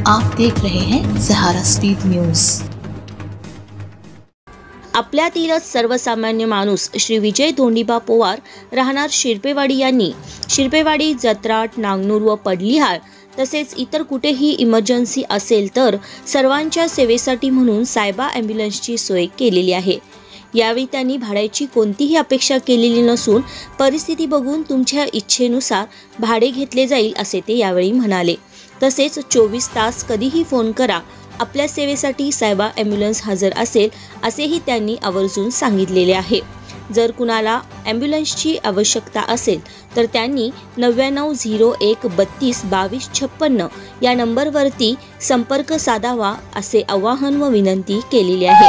आप देख रहे हैं सहारा स्पीड न्यूज। आपल्यातीलच सर्वसामान्य माणूस श्री विजय धोंडीबा पोवार राहणार शिरपेवाडी यांनी शिरपेवाडी, जत्राट, नांगनूर व पडलिहाळ तसेच इतर कुठेही इमर्जन्सी असेल तर सर्वांच्या सेवेसाठी म्हणून सायबा ॲम्ब्युलन्सची सोय केलेली आहे। यावेळी त्यांनी भाड्याची कोणतीही अपेक्षा केलेली नसून परिस्थिती बघून तुमच्या इच्छेनुसार भाडे घेतले जाईल असे ते यावेळी म्हणाले। तसेच 24 तास कधीही फोन करा, आपल्या सेवेसाठी सायबा ॲम्ब्युलन्स हजर असेल असेही त्यांनी आवर्जून सांगितलेले आहे। जर कुणाला ॲम्ब्युलन्सची आवश्यकता असेल तर त्यांनी 9901322256 या नंबरवरती संपर्क साधावा असे आवाहन व विनंती केलेली आहे।